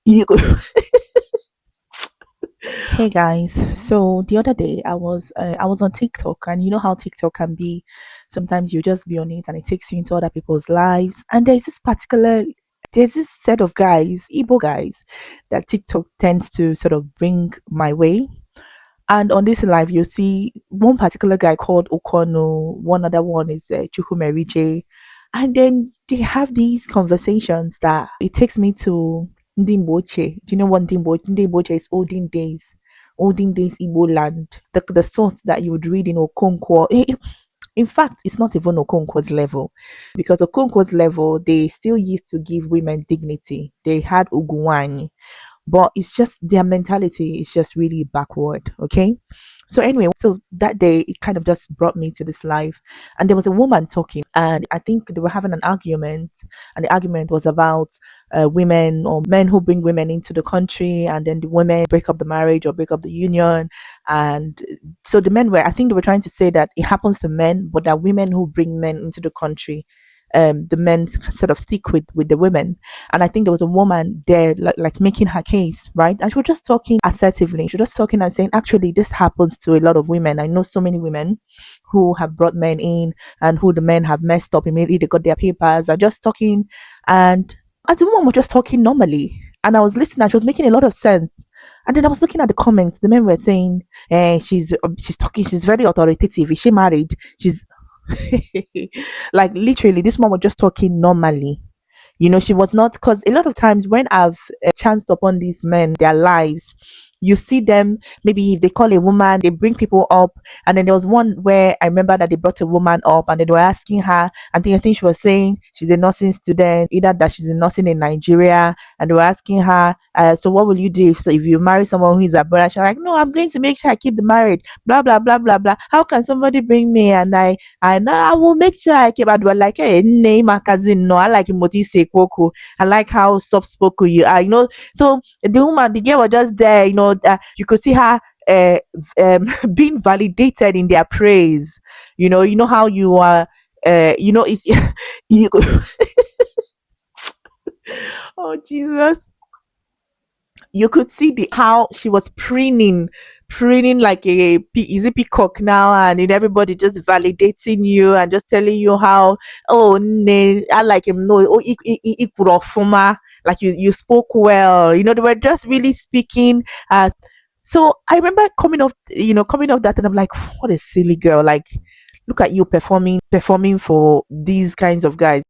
You Hey guys, so the other day I was on TikTok, and you know how TikTok can be. Sometimes you just be on it and it takes you into other people's lives. And there's this set of guys, Igbo guys, that TikTok tends to sort of bring my way. And on this live, you see one particular guy called Okono, one other one is Chukwumeriche. And then they have these conversations that it takes me to Ndimboche. Do you know what Ndimboche? Ndimboche is olden days Igbo land, the sort that you would read in Okonkwo. In fact, it's not even Okonkwo's level, because Okonkwo's level, they still used to give women dignity. They had Uguwani, but it's just their mentality is just really backward. Okay, so anyway, so that day it kind of just brought me to this life, and there was a woman talking, and I think they were having an argument, and the argument was about women or men who bring women into the country, and then the women break up the marriage or break up the union. And so the men were, I think they were trying to say that it happens to men, but that women who bring men into the country, the men sort of stick with the women. And I think there was a woman there, like making her case, right? And she was just talking assertively. She was just talking and saying, actually, this happens to a lot of women. I know so many women who have brought men in, and who the men have messed up immediately. They got their papers and just talking. And as the woman was just talking normally, and I was listening, and she was making a lot of sense. And then I was looking at the comments. The men were saying, she's talking. She's very authoritative. Is she married? She's like literally, this mom was just talking normally. She was not, because a lot of times when I've chanced upon these men, their lives, you see them, maybe if they call a woman, they bring people up. And then there was one where I remember that they brought a woman up, and then they were asking her, I think she was saying she's a nursing student, either that she's a nursing in Nigeria. And they were asking her, so what will you do if you marry someone who is abroad? She's like, no, I'm going to make sure I keep the marriage, blah blah blah blah blah. How can somebody bring me? And I know I will make sure I keep. I do like, hey, name my cousin. No, I like Moti Sekwoku. I like how soft spoken you are. So the woman, the girl was just there. You could see her being validated in their praise. You know how you are. It's you. Oh Jesus! You could see the how she was preening like is it peacock now, and everybody just validating you and just telling you how, oh ne, I like him, no, oh ikurofuma, like you spoke well, they were just really speaking. So I remember coming off that, and I'm like, what a silly girl, like, look at you performing for these kinds of guys.